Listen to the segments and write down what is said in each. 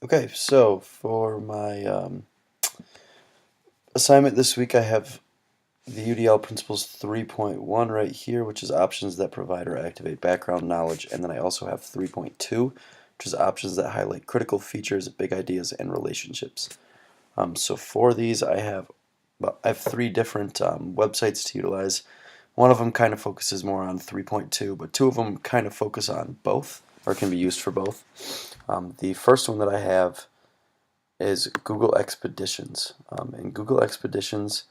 Okay, so for my assignment this week, I have the UDL Principles 3.1 right here, which is options that provide or activate background knowledge, and then I also have 3.2, which is options that highlight critical features, big ideas, and relationships. So for these, I have three different websites to utilize. One of them kind of focuses more on 3.2, but two of them kind of focus on both, or can be used for both. The first one that I have is Google Expeditions. And Google Expeditions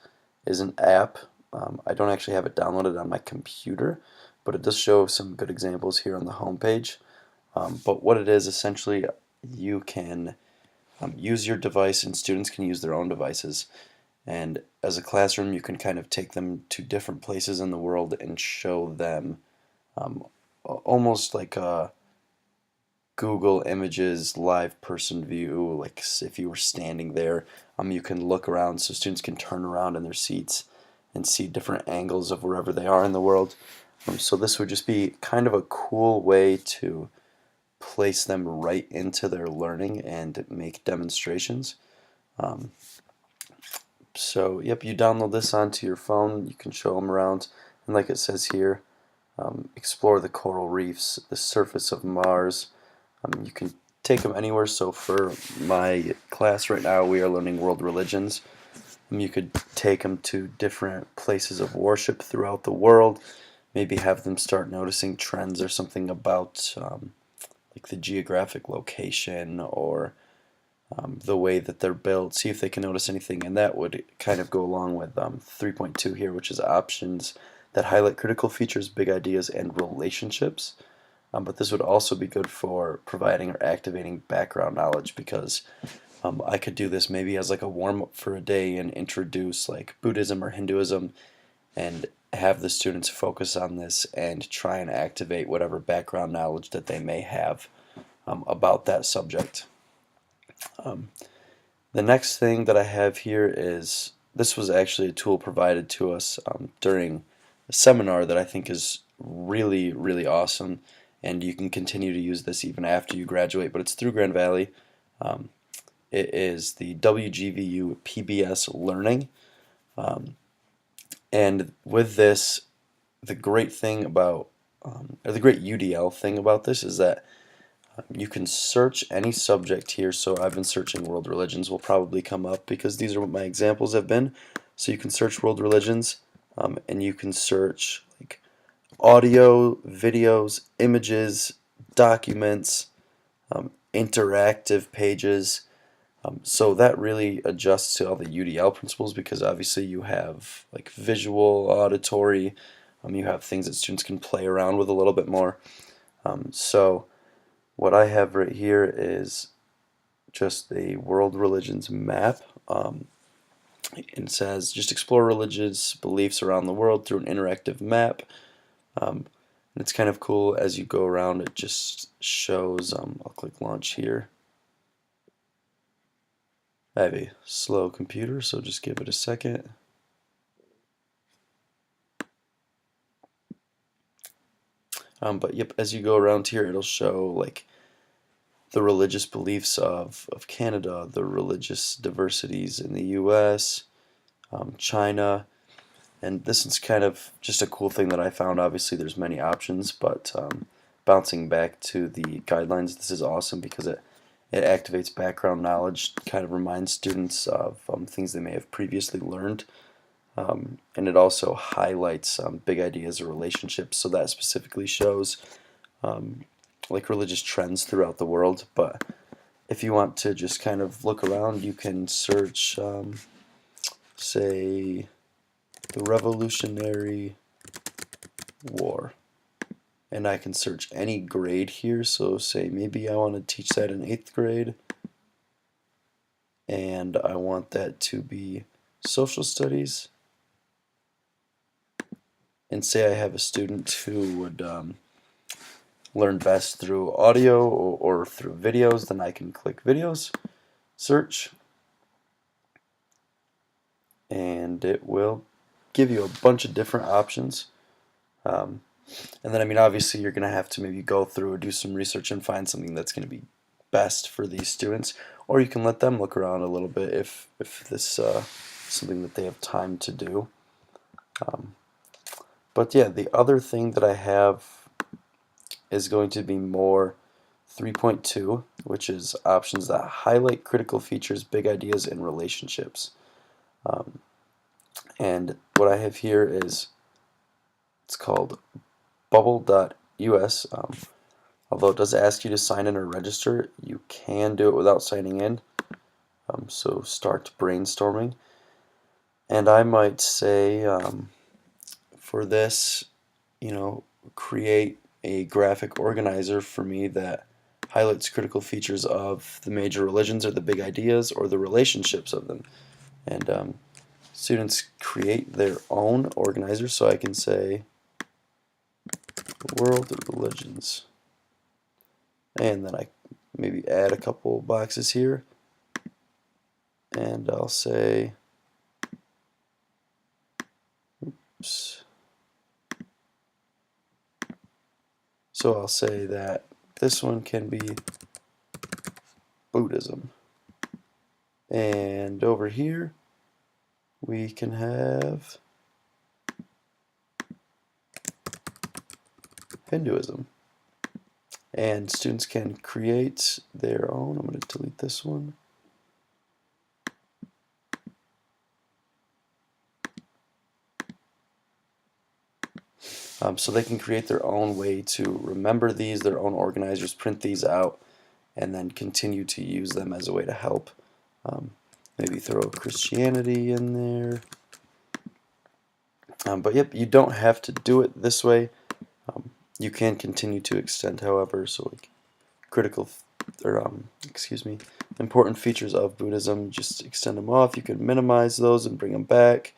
is an app. I don't actually have it downloaded on my computer, but it does show some good examples here on the home page. But what it is, essentially, you can use your device, and students can use their own devices. And as a classroom, you can kind of take them to different places in the world and show them almost like a Google Images live person view, like if you were standing there, you can look around so students can turn around in their seats and see different angles of wherever they are in the world. So this would just be kind of a cool way to place them right into their learning and make demonstrations. Um, so yep, you download this onto your phone, you can show them around, and like it says here, explore the coral reefs, the surface of Mars. You can take them anywhere. So for my class right now, we are learning world religions. You could take them to different places of worship throughout the world. Maybe have them start noticing trends or something about like the geographic location or the way that they're built. See if they can notice anything, and that would kind of go along with 3.2 here, which is options that highlight critical features, big ideas, and relationships. But this would also be good for providing or activating background knowledge because I could do this maybe as like a warm-up for a day and introduce like Buddhism or Hinduism and have the students focus on this and try and activate whatever background knowledge that they may have about that subject. Um, the next thing that I have here is this was actually a tool provided to us during a seminar that I think is really, really awesome, and you can continue to use this even after you graduate, but it's through Grand Valley. Um, it is the WGVU PBS Learning, and with this, the great thing about, or the great UDL thing about this is that you can search any subject here. So I've been searching world religions, will probably come up because these are what my examples have been. So you can search world religions, and you can search like audio, videos, images, documents, interactive pages. So that really adjusts to all the UDL principles because obviously you have like visual, auditory, you have things that students can play around with a little bit more. So what I have right here is just a world religions map. It says just explore religious beliefs around the world through an interactive map. And it's kind of cool as you go around. It just shows. I'll click launch here. I have a slow computer, so just give it a second. But yep, as you go around here, it'll show like the religious beliefs of Canada, the religious diversities in the US, China, and this is kind of just a cool thing that I found. Obviously, there's many options, but bouncing back to the guidelines, this is awesome because it activates background knowledge, kind of reminds students of things they may have previously learned, and it also highlights big ideas or relationships. So that specifically shows like religious trends throughout the world. But if you want to just kind of look around, you can search, say, the Revolutionary War. And I can search any grade here. So say maybe I want to teach that in 8th grade. And I want that to be social studies. And say I have a student who would learn best through audio or through videos, then I can click videos, search, and it will give you a bunch of different options. And then, I mean, obviously, you're going to have to maybe go through or do some research and find something that's going to be best for these students, or you can let them look around a little bit if this is something that they have time to do. But yeah, the other thing that I have is going to be more 3.2, which is options that highlight critical features, big ideas, and relationships. And what I have here is, it's called bubble.us. Although it does ask you to sign in or register, you can do it without signing in. So start brainstorming. And I might say, for this, create a graphic organizer for me that highlights critical features of the major religions or the big ideas or the relationships of them. And students create their own organizer, so I can say world religions. And then I maybe add a couple boxes here. And I'll say, oops. So I'll say that this one can be Buddhism. And over here, we can have Hinduism. And students can create their own. I'm going to delete this one. So they can create their own way to remember these, their own organizers, print these out, and then continue to use them as a way to help. Maybe throw Christianity in there. But yep, you don't have to do it this way. You can continue to extend, however, so like important features of Buddhism, just extend them off. You can minimize those and bring them back.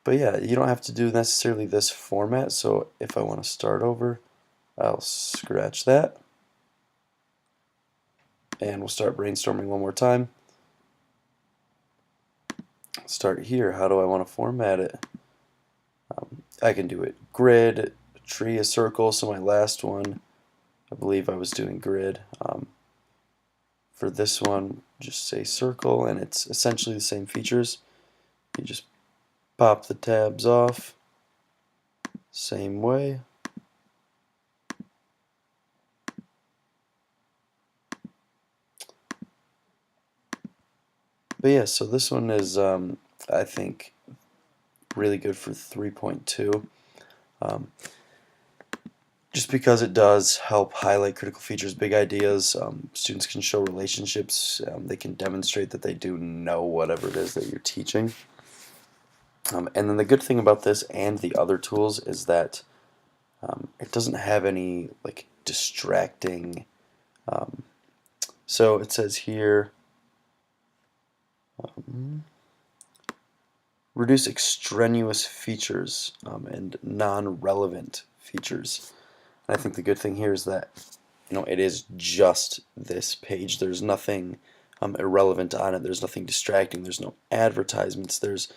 But yeah, you don't have to do necessarily this format, so if I want to start over, I'll scratch that. And we'll start brainstorming one more time. Start here. How do I want to format it? I can do it grid, a tree, a circle. So my last one, I believe I was doing grid. For this one, just say circle, and it's essentially the same features. You just pop the tabs off, same way. But yeah, so this one is, I think, really good for 3.2. Just because it does help highlight critical features, big ideas. Students can show relationships. They can demonstrate that they do know whatever it is that you're teaching. And then the good thing about this and the other tools is that it doesn't have any like distracting. So it says here, reduce extraneous features and non-relevant features. And I think the good thing here is that it is just this page. There's nothing irrelevant on it. There's nothing distracting. There's no advertisements. There's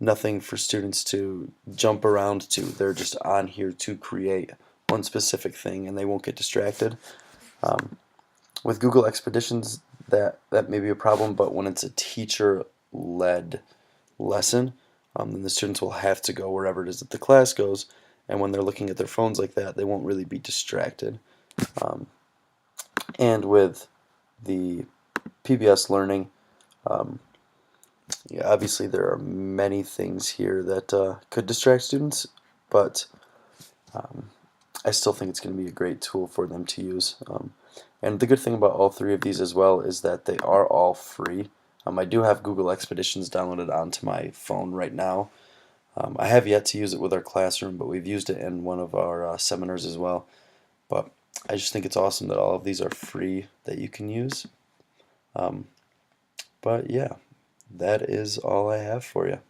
nothing for students to jump around to. They're just on here to create one specific thing, and they won't get distracted. With Google Expeditions, that may be a problem, but when it's a teacher-led lesson, then the students will have to go wherever it is that the class goes, and when they're looking at their phones like that, they won't really be distracted. And with the PBS Learning, yeah, obviously there are many things here that could distract students, but I still think it's going to be a great tool for them to use. And the good thing about all three of these as well is that they are all free. I do have Google Expeditions downloaded onto my phone right now. I have yet to use it with our classroom, but we've used it in one of our seminars as well. But I just think it's awesome that all of these are free that you can use. But yeah, that is all I have for you.